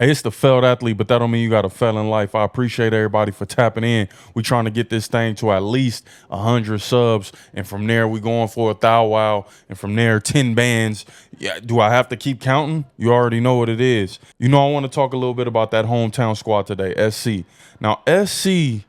Hey, it's the failed athlete, but that don't mean you got to fail in life. I appreciate everybody for tapping in. We trying to get this thing to at least 100 subs, and from there we going for a thou wow, and from there 10 bands. Yeah, do I have to keep counting? You already know what it is. You know, I want to talk a little bit about that hometown squad today, SC. Now, SC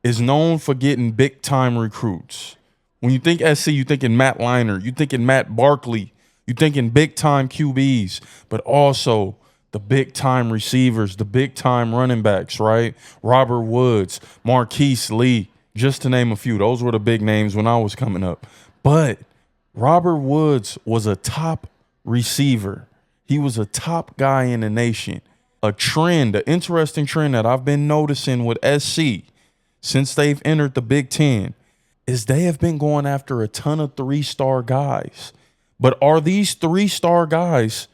is known for getting big time recruits. When you think SC, you thinking Matt Leinart, you thinking Matt Barkley, you thinking big time QBs, but also the big time receivers, the big time running backs, right? Robert Woods, Marqise Lee, just to name a few. Those were the big names when I was coming up. But Robert Woods was a top receiver. He was a top guy in the nation. A trend, an interesting trend that I've been noticing with SC since they've entered the Big Ten is they have been going after a ton of 3-star guys. But are these 3-star guys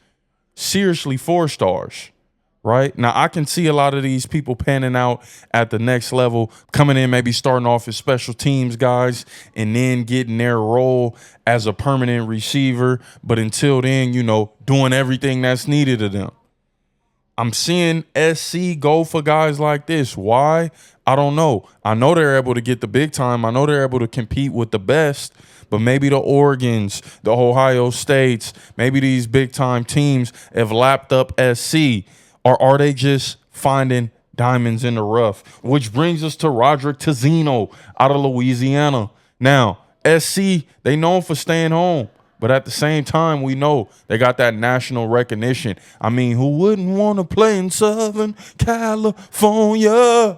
seriously 4 stars? Right now, I can see a lot of these people panning out at the next level, coming in, maybe starting off as special teams guys and then getting their role as a permanent receiver. But until then, you know, doing everything that's needed of them. I'm seeing SC go for guys like this. Why? I don't know. I know they're able to get the big time. I know they're able to compete with the best. But maybe the Oregons, the Ohio States, maybe these big time teams have lapped up SC. Or are they just finding diamonds in the rough? Which brings us to Roderick TEZENO out of Louisiana. Now, SC, they known for staying home. But at the same time, we know they got that national recognition. I mean, who wouldn't want to play in Southern California?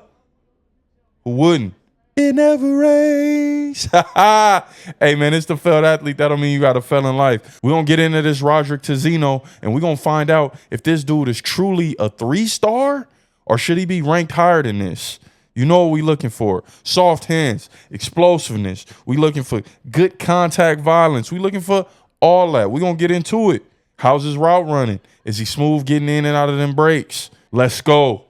Who wouldn't? It never rains. Hey, man, it's the failed athlete. That don't mean you got to fail in life. We're going to get into this Roderick TEZENO, and we're going to find out if this dude is truly a 3-star or should he be ranked higher than this. You know what we looking for. Soft hands, explosiveness. We looking for good contact violence. We looking for all that. We're going to get into it. How's his route running? Is he smooth getting in and out of them breaks? Let's go.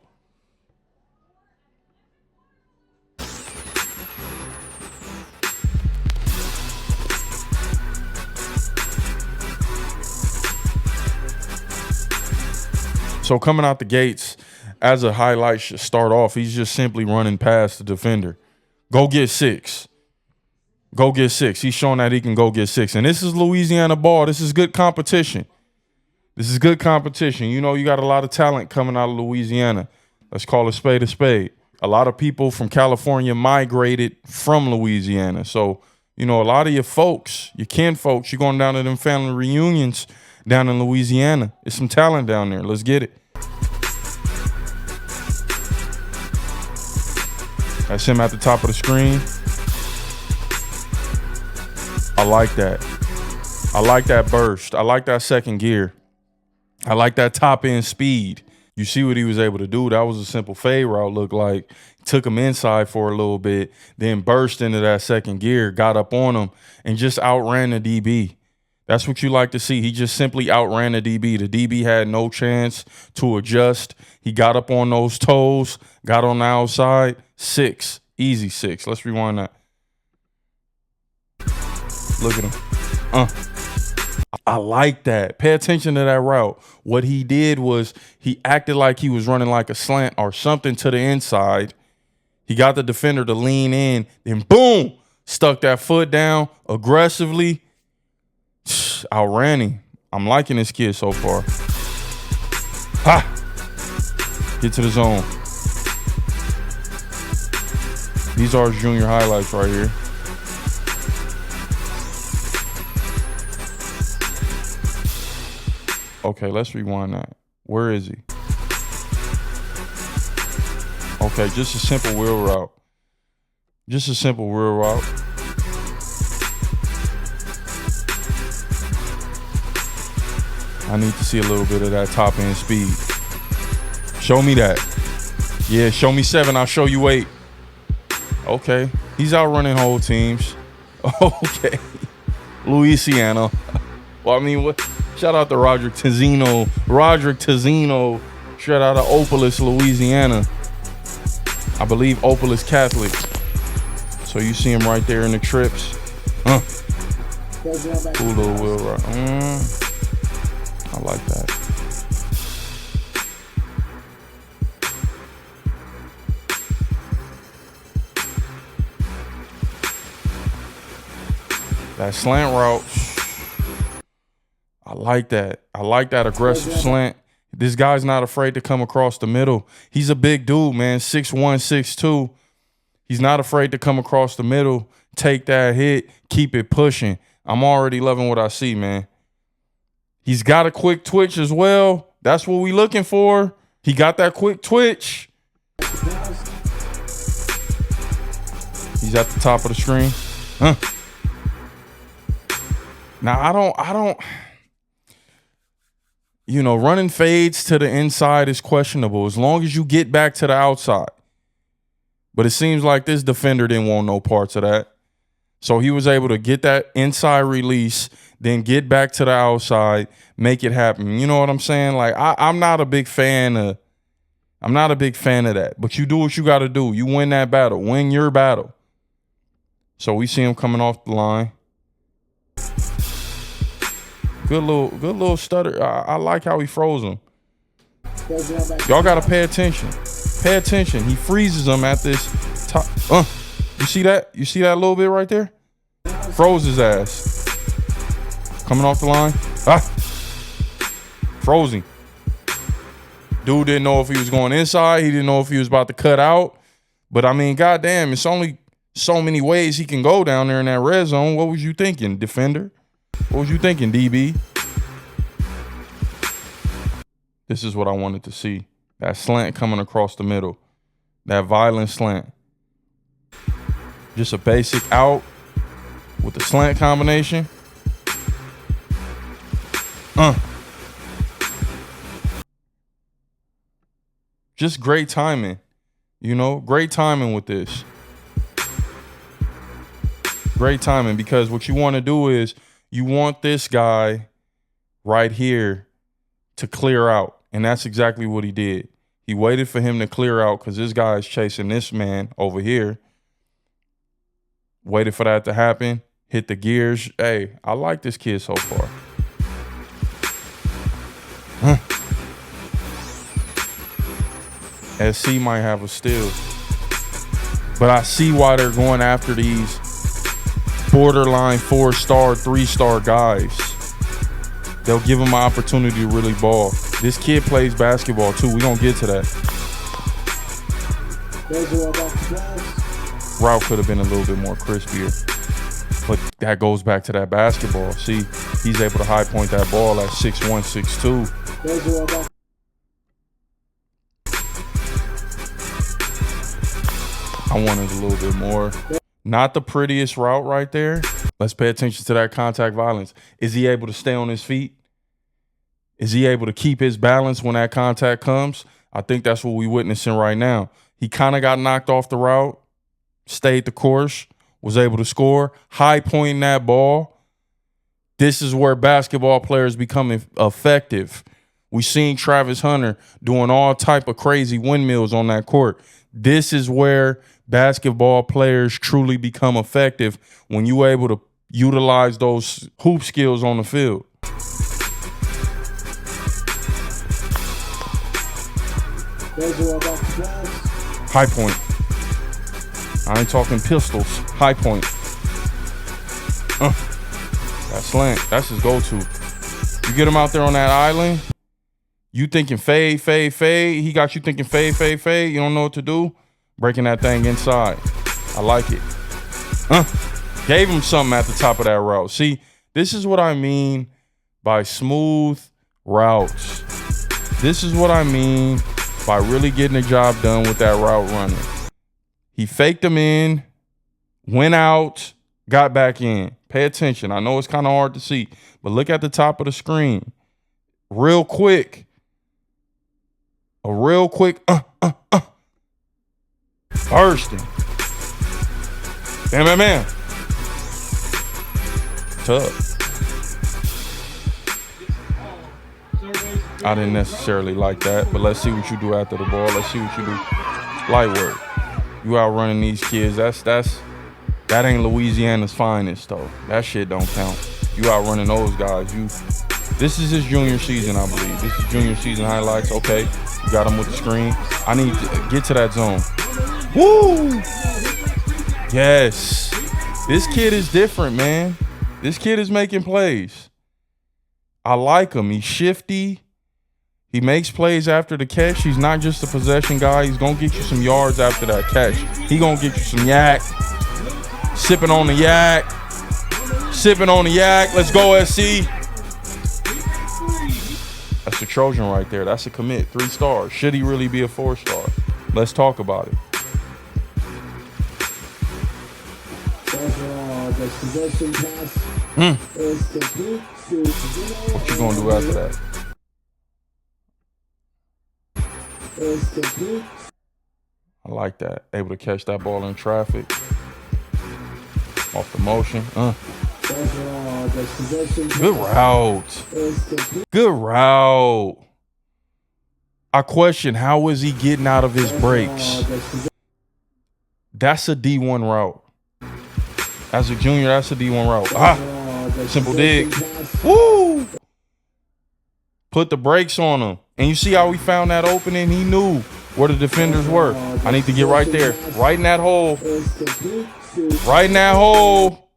So coming out the gates, as a highlight should start off, he's just simply running past the defender. Go get 6. Go get 6. He's showing that he can go get 6. And this is Louisiana ball. This is good competition. This is good competition. You know, you got a lot of talent coming out of Louisiana. Let's call a spade a spade. A lot of people from California migrated from Louisiana. So, you know, a lot of your folks, your kin folks, you're going down to them family reunions down in Louisiana. There's some talent down there. Let's get it. That's him at the top of the screen. I like that. I like that burst. I like that second gear. I like that top end speed. You see what he was able to do. That was a simple fade route, looked like. Took him inside for a little bit, then burst into that second gear, got up on him, and just outran the DB. That's what you like to see. He just simply outran the DB. The DB had no chance to adjust. He got up on those toes, got on the outside. 6. Easy 6. Let's rewind that. Look at him. I like that. Pay attention to that route. What he did was he acted like he was running like a slant or something to the inside. He got the defender to lean in, then boom, stuck that foot down aggressively. Outran him. I'm liking this kid so far. Ha! Get to the zone. These are his junior highlights right here. Okay, let's rewind that. Where is he? Okay, just a simple wheel route. Just a simple wheel route. I need to see a little bit of that top end speed. Show me that. Yeah, show me 7. I'll show you 8. Okay. He's outrunning whole teams. Okay. Louisiana. Well, I mean, what? Shout out to Roderick TEZENO. Roderick TEZENO. Straight out of Opolis, Louisiana. I believe Opolis Catholic. So you see him right there in the trips. Cool little wheel route. I like that. That slant route. I like that. I like that aggressive slant. This guy's not afraid to come across the middle. He's a big dude, man. 6'1", 6'2". He's not afraid to come across the middle, take that hit, keep it pushing. I'm already loving what I see, man. He's got a quick twitch as well. That's what we looking for. He got that quick twitch. He's at the top of the screen. Now, I don't, you know, running fades to the inside is questionable as long as you get back to the outside. But it seems like this defender didn't want no parts of that. So he was able to get that inside release, then get back to the outside, make it happen. You know what I'm saying? Like, I'm not a big fan of that. But you do what you got to do. You win that battle. Win your battle. So we see him coming off the line. Good little stutter. I like how he froze him. Y'all got to pay attention. Pay attention. He freezes him at this top. You see that? You see that little bit right there? Froze his ass. Coming off the line. Froze him. Dude didn't know if he was going inside. He didn't know if he was about to cut out. But, I mean, goddamn, it's only so many ways he can go down there in that red zone. What was you thinking, defender? What was you thinking, DB? This is what I wanted to see. That slant coming across the middle. That violent slant. Just a basic out with the slant combination. Just great timing. You know, great timing with this. Great timing, because what you want to do is you want this guy right here to clear out. And that's exactly what he did. He waited for him to clear out because this guy is chasing this man over here. Waited for that to happen. Hit the gears. Hey, I like this kid so far. SC might have a steal. But I see why they're going after these borderline 4-star, 3-star guys. They'll give him an opportunity to really ball. This kid plays basketball too. We're going to get to that. Route could have been a little bit more crispier. But that goes back to that basketball. See, he's able to high point that ball at 6'1", 6'2". I wanted a little bit more. Not the prettiest route right there. Let's pay attention to that contact violence. Is he able to stay on his feet? Is he able to keep his balance when that contact comes? I think that's what we're witnessing right now. He kind of got knocked off the route, stayed the course, was able to score, high pointing that ball. This is where basketball players become effective. We seen Travis Hunter doing all type of crazy windmills on that court. This is where basketball players truly become effective, when you're able to utilize those hoop skills on the field. High point. I ain't talking pistols. High point. That slant. That's his go-to. You get him out there on that island, you thinking fade, fade, fade. He got you thinking fade, fade, fade. You don't know what to do. Breaking that thing inside. I like it. Gave him something at the top of that route. See, this is what I mean by smooth routes. This is what I mean by really getting the job done with that route running. He faked him in, went out, got back in. Pay attention. I know it's kind of hard to see, but look at the top of the screen. Real quick. A real quick bursting. Bam, bam, bam. Tough. I didn't necessarily like that, but let's see what you do after the ball. Let's see what you do. Light work. You out running these kids. That ain't Louisiana's finest, though. That shit don't count. You out running those guys. This is his junior season, I believe. This is junior season highlights. Okay, you got him with the screen. I need to get to that zone. Woo! Yes. This kid is different, man. This kid is making plays. I like him. He's shifty. He makes plays after the catch. He's not just a possession guy. He's going to get you some yards after that catch. He going to get you some yak. Sipping on the yak. Sipping on the yak. Let's go, SC. That's a Trojan right there. That's a commit. 3 stars. Should he really be a 4-star? Let's talk about it. What you gonna do after that? I like that. Able to catch that ball in traffic. Off the motion. Good route. Good route. I question, how is he getting out of his breaks? That's a D1 route. As a junior, that's a D1 route. Simple dig. Woo! Put the brakes on him. And you see how he found that opening? He knew where the defenders were. I need to get right there. Right in that hole. Right in that hole.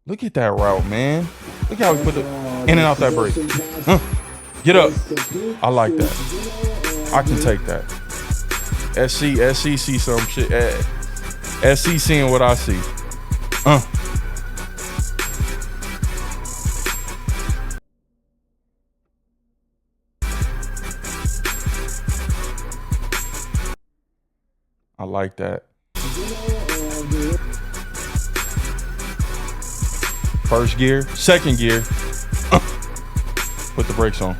Look at that route, man. Look how he put the in and out that break. Get up. I like that. I can take that. SC see some shit. SC seeing what I see. I like that. First gear, second gear. Put the brakes on.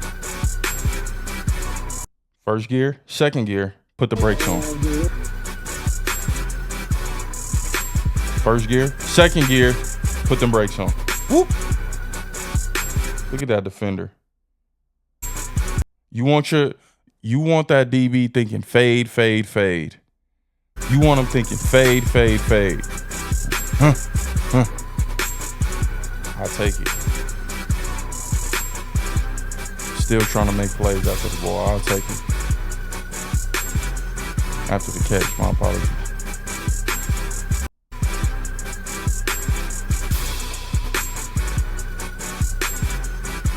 First gear, second gear. Put the brakes on. First gear, second gear. Put them brakes on. Whoop. Look at that defender. You want that DB thinking fade, fade, fade. You want him thinking fade, fade, fade. I'll take it. Still trying to make plays after the ball. I'll take it. After the catch, my apologies.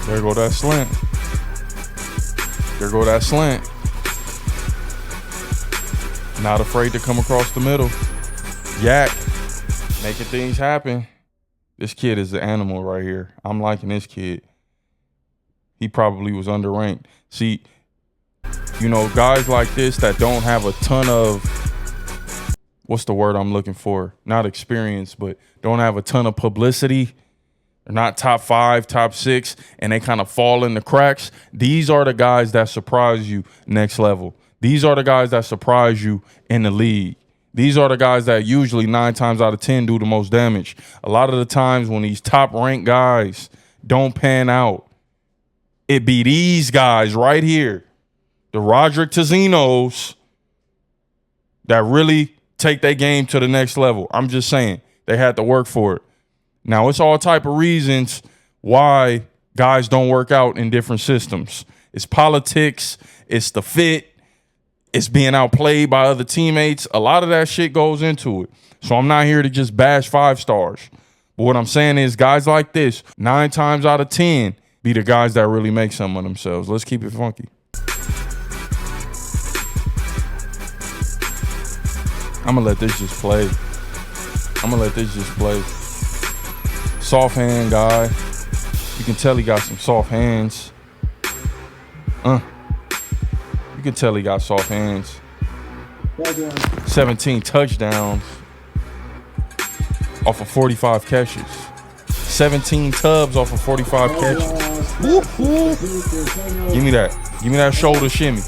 There go that slant. There go that slant. Not afraid to come across the middle. Yak. Making things happen. This kid is an animal right here. I'm liking this kid. He probably was underranked. See, you know, guys like this that don't have a ton of, what's the word I'm looking for? Not experience, but don't have a ton of publicity. They're not top 5, top 6, and they kind of fall in the cracks. These are the guys that surprise you next level. These are the guys that surprise you in the league. These are the guys that usually 9 times out of 10 do the most damage. A lot of the times when these top-ranked guys don't pan out, it be these guys right here, the Roderick TEZENOs, that really take their game to the next level. I'm just saying, they had to work for it. Now, it's all type of reasons why guys don't work out in different systems. It's politics. It's the fit. It's being outplayed by other teammates. A lot of that shit goes into it. So I'm not here to just bash 5 stars. But what I'm saying is guys like this, 9 times out of 10, be the guys that really make something of themselves. Let's keep it funky. I'm going to let this just play. Soft hand guy. You can tell he got some soft hands. You can tell he got soft hands. 17 touchdowns off of 45 catches. 17 tubs off of 45 catches. Woo-hoo. Give me that. Give me that shoulder shimmy.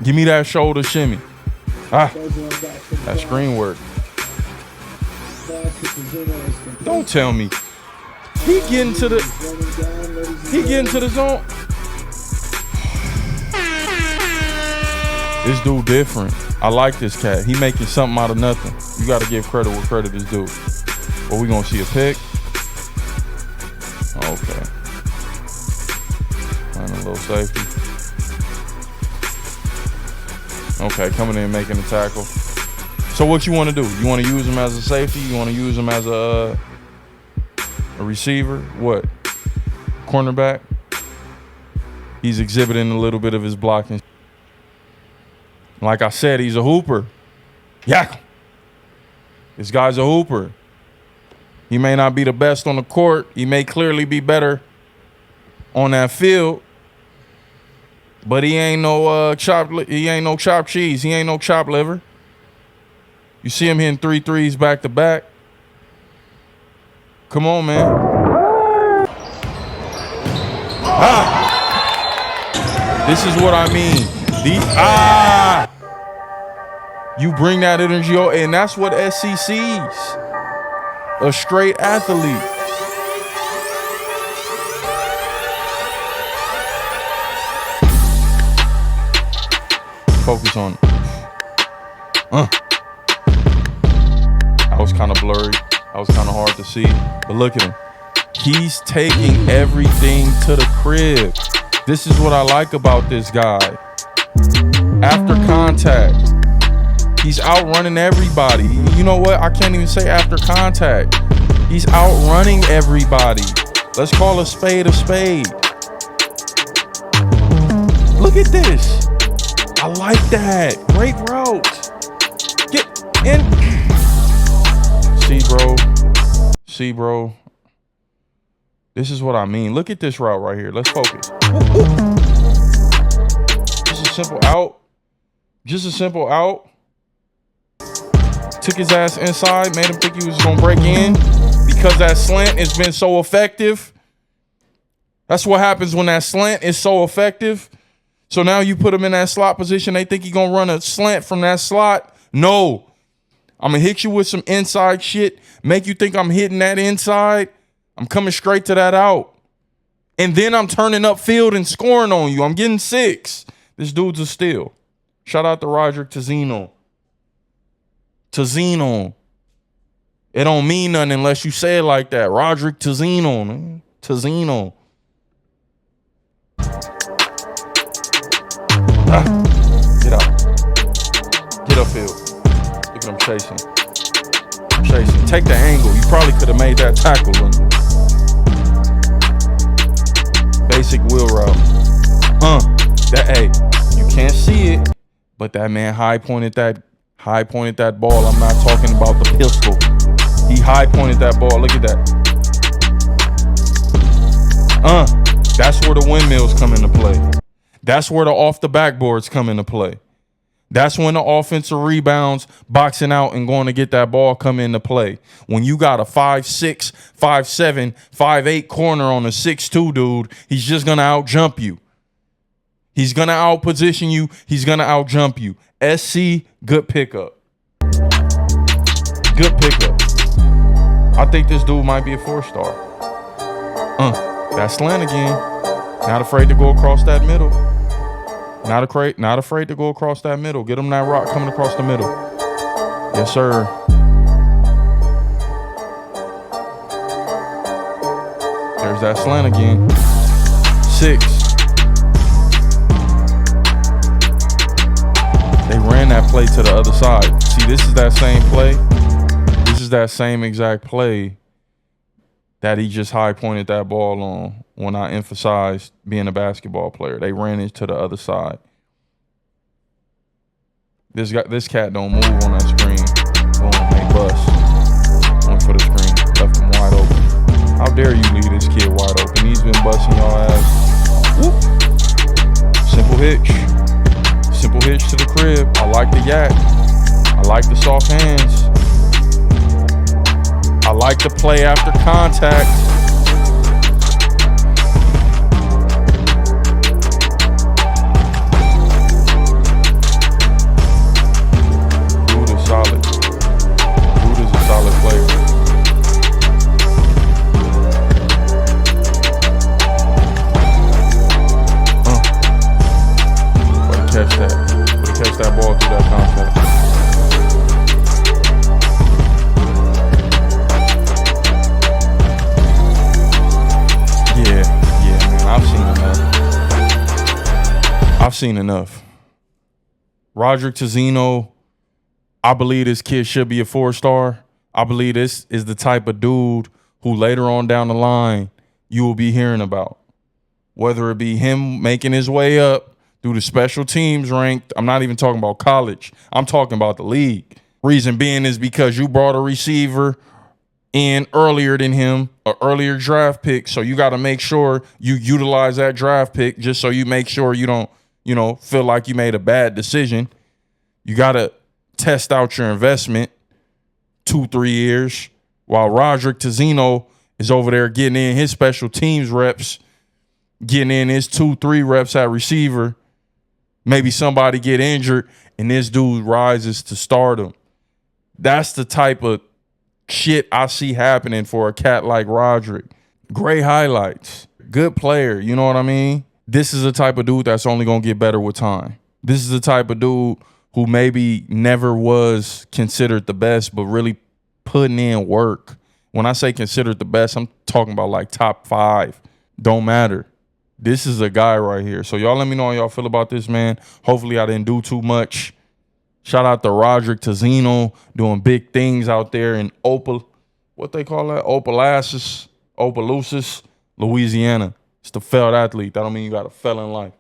Give me that shoulder shimmy. That screen work. Don't tell me. He getting to the zone. This dude different. I like this cat. He making something out of nothing. You got to give credit where credit is due. But we gonna see a pick. Okay. Little safety. Okay, coming in, making the tackle. So what you want to do? You want to use him as a safety? You want to use him as a receiver? What? Cornerback? He's exhibiting a little bit of his blocking. Like I said, he's a hooper. Yak him. This guy's a hooper. He may not be the best on the court. He may clearly be better on that field. But he ain't no chopped cheese. He ain't no chopped liver. You see him hitting 3 threes back to back. Come on, man. This is what I mean. You bring that energy, and that's what SC sees. A straight athlete. Focus on it. I was kind of blurry. I was kind of hard to see. But look at him. He's taking everything to the crib. This is what I like about this guy. After contact, he's outrunning everybody. You know what? I can't even say after contact. He's outrunning everybody. Let's call a spade a spade. Look at this. I like that. Great route. Get in. See, bro. This is what I mean. Look at this route right here. Let's focus. Just a simple out. Took his ass inside, made him think he was gonna break in because that slant has been so effective. That's what happens when that slant is so effective. So now you put him in that slot position. They think he's gonna run a slant from that slot. No. I'm gonna hit you with some inside shit, make you think I'm hitting that inside. I'm coming straight to that out. And then I'm turning up field and scoring on you. I'm getting 6. This dude's a steal. Shout out to Roderick TEZENO. TEZENO. It don't mean nothing unless you say it like that. Roderick TEZENO, man. TEZENO. Get out. Get upfield. Look at him chasing. Take the angle. You probably could have made that tackle. Basic wheel route. You can't see it, but that man high pointed that ball. I'm not talking about the pistol. He high pointed that ball. Look at that. That's where the windmills come into play. That's where the off the backboards come into play. That's when the offensive rebounds, boxing out and going to get that ball come into play. When you got a 5'6", 5'7", 5'8" corner on a 6'2" dude, he's just going to out-jump you. He's going to out-position you. He's going to out-jump you. SC, good pickup. Good pickup. I think this dude might be a 4-star. That slant again. Not afraid to go across that middle. Not afraid to go across that middle. Get him that rock coming across the middle. Yes, sir. There's that slant again. 6. They ran that play to the other side. See, this is that same play. This is that same exact play that he just high pointed that ball on when I emphasized being a basketball player. They ran it to the other side. This cat don't move on that screen. Boom, they bust. Went for the screen, left him wide open. How dare you leave this kid wide open? He's been busting your ass. Whoop. Simple hitch to the crib. I like the yak. I like the soft hands. I like the play after contact. Dude is solid. Dude is a solid player. Way to catch that. Way to catch that ball through that contact. seen enough. Roderick TEZENO, I believe this kid should be a 4-star. I believe this is the type of dude who later on down the line you will be hearing about. Whether it be him making his way up through the special teams ranked. I'm not even talking about college. I'm talking about the league. Reason being is because you brought a receiver in earlier than him, an earlier draft pick. So you got to make sure you utilize that draft pick just so you make sure you don't, feel like you made a bad decision. You got to test out your investment 2-3 years while Roderick TEZENO is over there getting in his special teams reps, getting in his 2-3 reps at receiver. Maybe somebody get injured and this dude rises to stardom. That's the type of shit I see happening for a cat like Roderick. Great highlights. Good player, you know what I mean? This is the type of dude that's only going to get better with time. This is the type of dude who maybe never was considered the best, but really putting in work. When I say considered the best, I'm talking about like top 5. Don't matter. This is a guy right here. So y'all let me know how y'all feel about this, man. Hopefully I didn't do too much. Shout out to Roderick TEZENO doing big things out there in Opelousas, Louisiana. It's the failed athlete. That don't mean you got a felon life.